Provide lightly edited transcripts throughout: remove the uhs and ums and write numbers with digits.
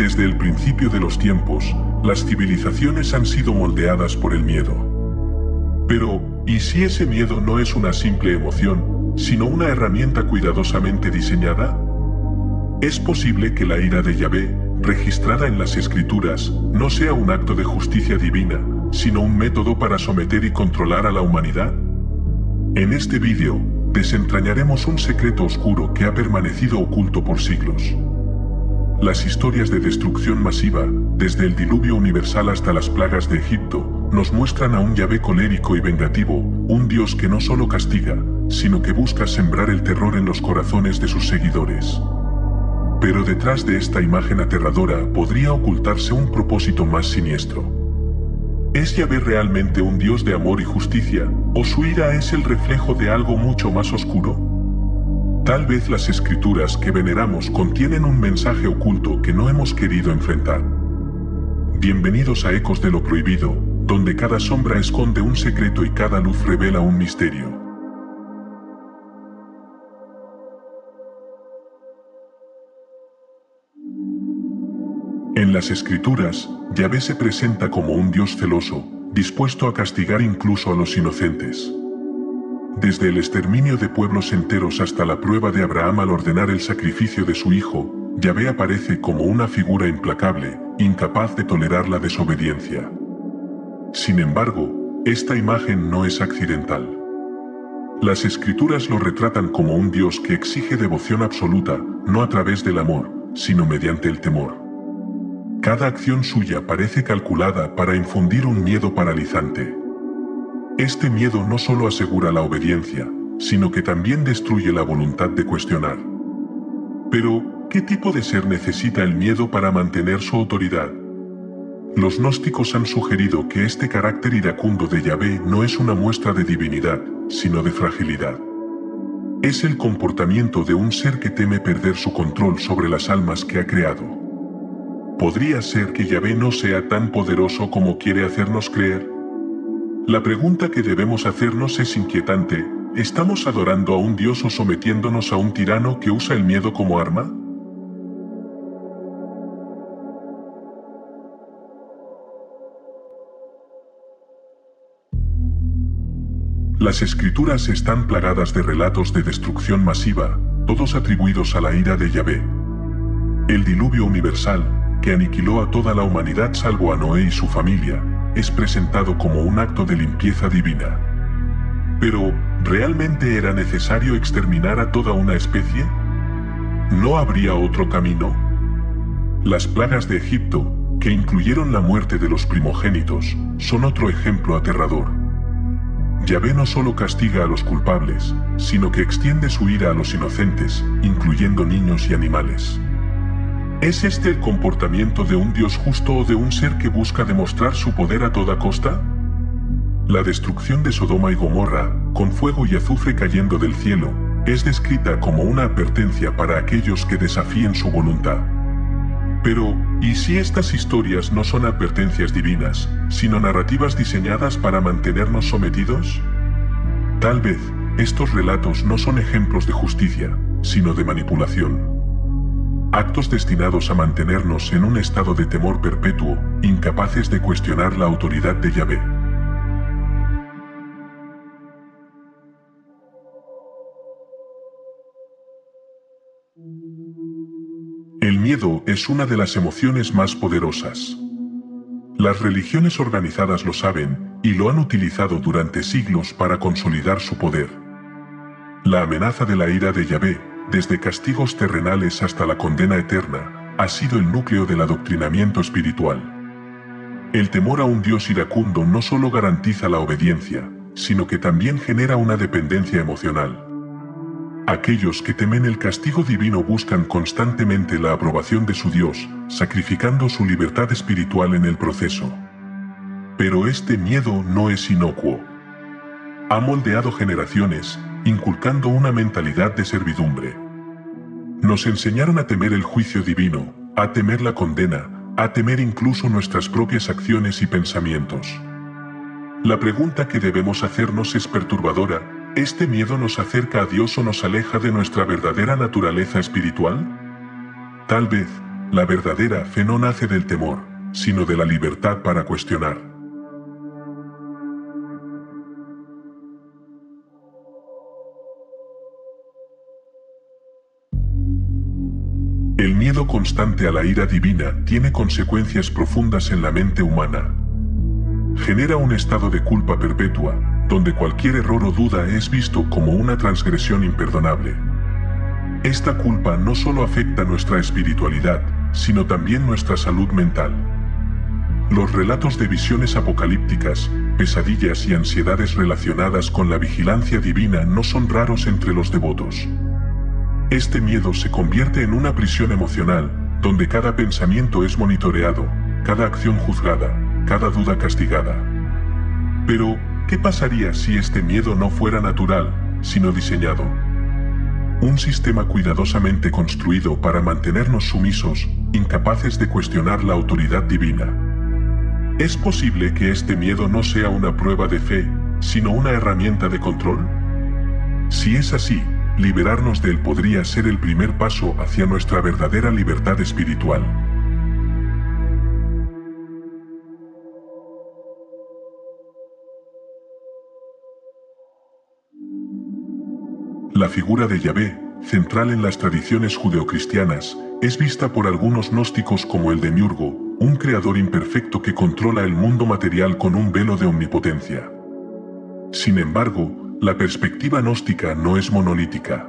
Desde el principio de los tiempos, las civilizaciones han sido moldeadas por el miedo. Pero, ¿y si ese miedo no es una simple emoción, sino una herramienta cuidadosamente diseñada? ¿Es posible que la ira de Yahvé, registrada en las Escrituras, no sea un acto de justicia divina, sino un método para someter y controlar a la humanidad? En este vídeo, desentrañaremos un secreto oscuro que ha permanecido oculto por siglos. Las historias de destrucción masiva, desde el diluvio universal hasta las plagas de Egipto, nos muestran a un Yahvé colérico y vengativo, un Dios que no solo castiga, sino que busca sembrar el terror en los corazones de sus seguidores. Pero detrás de esta imagen aterradora podría ocultarse un propósito más siniestro. ¿Es Yahvé realmente un Dios de amor y justicia, o su ira es el reflejo de algo mucho más oscuro? Tal vez las escrituras que veneramos contienen un mensaje oculto que no hemos querido enfrentar. Bienvenidos a Ecos de lo Prohibido, donde cada sombra esconde un secreto y cada luz revela un misterio. En las escrituras, Yahvé se presenta como un Dios celoso, dispuesto a castigar incluso a los inocentes. Desde el exterminio de pueblos enteros hasta la prueba de Abraham al ordenar el sacrificio de su hijo, Yahvé aparece como una figura implacable, incapaz de tolerar la desobediencia. Sin embargo, esta imagen no es accidental. Las escrituras lo retratan como un Dios que exige devoción absoluta, no a través del amor, sino mediante el temor. Cada acción suya parece calculada para infundir un miedo paralizante. Este miedo no solo asegura la obediencia, sino que también destruye la voluntad de cuestionar. Pero, ¿qué tipo de ser necesita el miedo para mantener su autoridad? Los gnósticos han sugerido que este carácter iracundo de Yahvé no es una muestra de divinidad, sino de fragilidad. Es el comportamiento de un ser que teme perder su control sobre las almas que ha creado. ¿Podría ser que Yahvé no sea tan poderoso como quiere hacernos creer? La pregunta que debemos hacernos es inquietante: ¿estamos adorando a un Dios o sometiéndonos a un tirano que usa el miedo como arma? Las escrituras están plagadas de relatos de destrucción masiva, todos atribuidos a la ira de Yahvé. El diluvio universal, que aniquiló a toda la humanidad salvo a Noé y su familia, es presentado como un acto de limpieza divina. Pero, ¿realmente era necesario exterminar a toda una especie? ¿No habría otro camino? Las plagas de Egipto, que incluyeron la muerte de los primogénitos, son otro ejemplo aterrador. Yahvé no solo castiga a los culpables, sino que extiende su ira a los inocentes, incluyendo niños y animales. ¿Es este el comportamiento de un Dios justo o de un ser que busca demostrar su poder a toda costa? La destrucción de Sodoma y Gomorra, con fuego y azufre cayendo del cielo, es descrita como una advertencia para aquellos que desafíen su voluntad. Pero, ¿y si estas historias no son advertencias divinas, sino narrativas diseñadas para mantenernos sometidos? Tal vez, estos relatos no son ejemplos de justicia, sino de manipulación. Actos destinados a mantenernos en un estado de temor perpetuo, incapaces de cuestionar la autoridad de Yahvé. El miedo es una de las emociones más poderosas. Las religiones organizadas lo saben, y lo han utilizado durante siglos para consolidar su poder. La amenaza de la ira de Yahvé, desde castigos terrenales hasta la condena eterna, ha sido el núcleo del adoctrinamiento espiritual. El temor a un Dios iracundo no solo garantiza la obediencia, sino que también genera una dependencia emocional. Aquellos que temen el castigo divino buscan constantemente la aprobación de su Dios, sacrificando su libertad espiritual en el proceso. Pero este miedo no es inocuo. Ha moldeado generaciones, inculcando una mentalidad de servidumbre. Nos enseñaron a temer el juicio divino, a temer la condena, a temer incluso nuestras propias acciones y pensamientos. La pregunta que debemos hacernos es perturbadora: ¿este miedo nos acerca a Dios o nos aleja de nuestra verdadera naturaleza espiritual? Tal vez, La verdadera fe no nace del temor, sino de la libertad para cuestionar. El miedo constante a la ira divina tiene consecuencias profundas en la mente humana. Genera un estado de culpa perpetua, donde cualquier error o duda es visto como una transgresión imperdonable. Esta culpa no solo afecta nuestra espiritualidad, sino también nuestra salud mental. Los relatos de visiones apocalípticas, pesadillas y ansiedades relacionadas con la vigilancia divina no son raros entre los devotos. Este miedo se convierte en una prisión emocional, donde cada pensamiento es monitoreado, cada acción juzgada, cada duda castigada. Pero, ¿qué pasaría si este miedo no fuera natural, sino diseñado? Un sistema cuidadosamente construido para mantenernos sumisos, incapaces de cuestionar la autoridad divina. ¿Es posible que este miedo no sea una prueba de fe, sino una herramienta de control? Si es así, liberarnos de él podría ser el primer paso hacia nuestra verdadera libertad espiritual. La figura de Yahvé, central en las tradiciones judeocristianas, es vista por algunos gnósticos como el demiurgo, un creador imperfecto que controla el mundo material con un velo de omnipotencia. Sin embargo, la perspectiva gnóstica no es monolítica.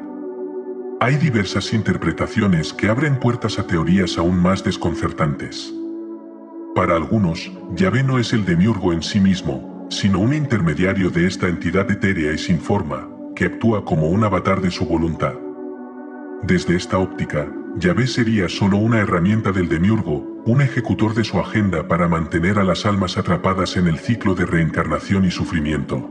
Hay diversas interpretaciones que abren puertas a teorías aún más desconcertantes. Para algunos, Yahvé no es el demiurgo en sí mismo, sino un intermediario de esta entidad etérea y sin forma, que actúa como un avatar de su voluntad. Desde esta óptica, Yahvé sería solo una herramienta del demiurgo, un ejecutor de su agenda para mantener a las almas atrapadas en el ciclo de reencarnación y sufrimiento.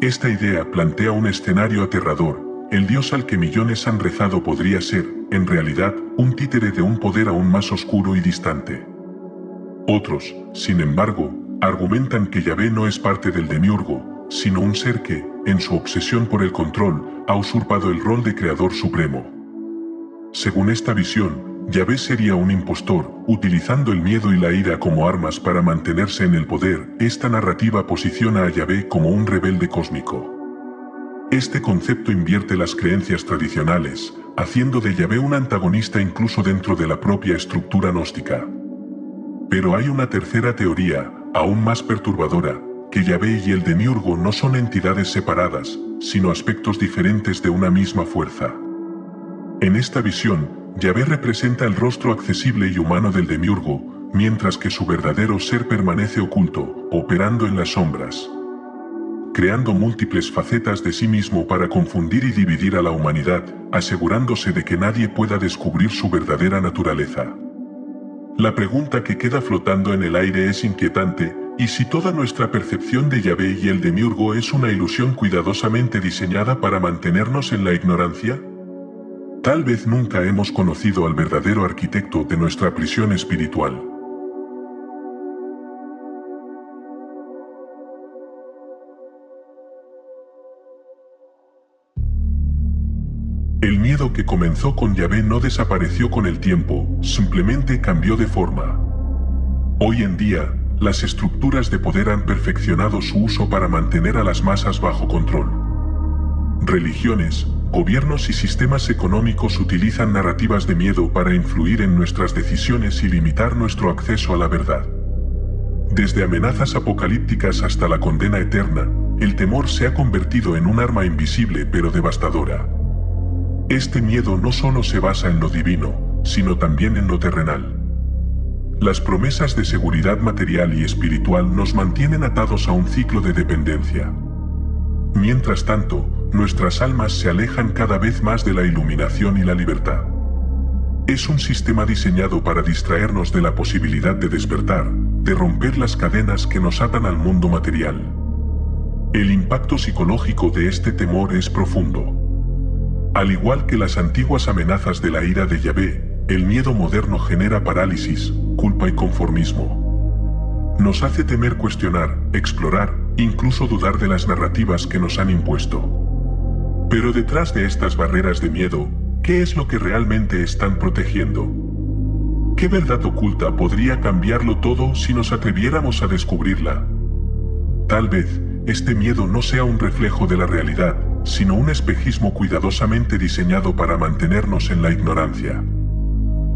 Esta idea plantea un escenario aterrador. El Dios al que millones han rezado podría ser, en realidad, un títere de un poder aún más oscuro y distante. Otros, sin embargo, argumentan que Yahvé no es parte del demiurgo, sino un ser que, en su obsesión por el control, ha usurpado el rol de creador supremo. Según esta visión, Yahvé sería un impostor, utilizando el miedo y la ira como armas para mantenerse en el poder. Esta narrativa posiciona a Yahvé como un rebelde cósmico. Este concepto invierte las creencias tradicionales, haciendo de Yahvé un antagonista incluso dentro de la propia estructura gnóstica. Pero hay una tercera teoría, aún más perturbadora, que Yahvé y el demiurgo no son entidades separadas, sino aspectos diferentes de una misma fuerza. En esta visión, Yahvé representa el rostro accesible y humano del demiurgo, mientras que su verdadero ser permanece oculto, operando en las sombras, creando múltiples facetas de sí mismo para confundir y dividir a la humanidad, asegurándose de que nadie pueda descubrir su verdadera naturaleza. La pregunta que queda flotando en el aire es inquietante: ¿y si toda nuestra percepción de Yahvé y el demiurgo es una ilusión cuidadosamente diseñada para mantenernos en la ignorancia? Tal vez nunca hemos conocido al verdadero arquitecto de nuestra prisión espiritual. El miedo que comenzó con Yahvé no desapareció con el tiempo, simplemente cambió de forma. Hoy en día, las estructuras de poder han perfeccionado su uso para mantener a las masas bajo control. Religiones, gobiernos y sistemas económicos utilizan narrativas de miedo para influir en nuestras decisiones y limitar nuestro acceso a la verdad. Desde amenazas apocalípticas hasta la condena eterna, el temor se ha convertido en un arma invisible pero devastadora. Este miedo no solo se basa en lo divino, sino también en lo terrenal. Las promesas de seguridad material y espiritual nos mantienen atados a un ciclo de dependencia. Mientras tanto, nuestras almas se alejan cada vez más de la iluminación y la libertad. Es un sistema diseñado para distraernos de la posibilidad de despertar, de romper las cadenas que nos atan al mundo material. El impacto psicológico de este temor es profundo. Al igual que las antiguas amenazas de la ira de Yahvé, el miedo moderno genera parálisis, culpa y conformismo. Nos hace temer cuestionar, explorar, incluso dudar de las narrativas que nos han impuesto. Pero detrás de estas barreras de miedo, ¿qué es lo que realmente están protegiendo? ¿Qué verdad oculta podría cambiarlo todo si nos atreviéramos a descubrirla? Tal vez, este miedo no sea un reflejo de la realidad, sino un espejismo cuidadosamente diseñado para mantenernos en la ignorancia.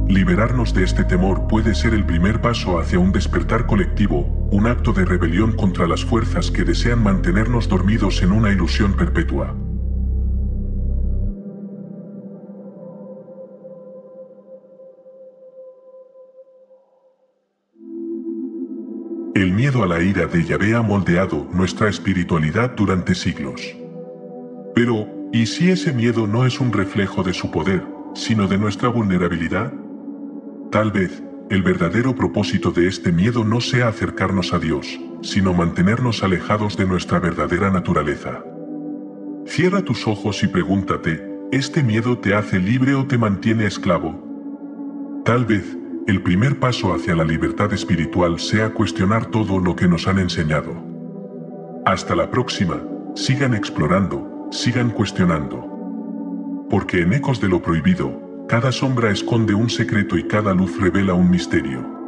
Liberarnos de este temor puede ser el primer paso hacia un despertar colectivo, un acto de rebelión contra las fuerzas que desean mantenernos dormidos en una ilusión perpetua. El miedo a la ira de Yahvé ha moldeado nuestra espiritualidad durante siglos. Pero, ¿y si ese miedo no es un reflejo de su poder, sino de nuestra vulnerabilidad? Tal vez, el verdadero propósito de este miedo no sea acercarnos a Dios, sino mantenernos alejados de nuestra verdadera naturaleza. Cierra tus ojos y pregúntate, ¿este miedo te hace libre o te mantiene esclavo? Tal vez, el primer paso hacia la libertad espiritual sea cuestionar todo lo que nos han enseñado. Hasta la próxima, sigan explorando, sigan cuestionando. Porque en Ecos de lo Prohibido, cada sombra esconde un secreto y cada luz revela un misterio.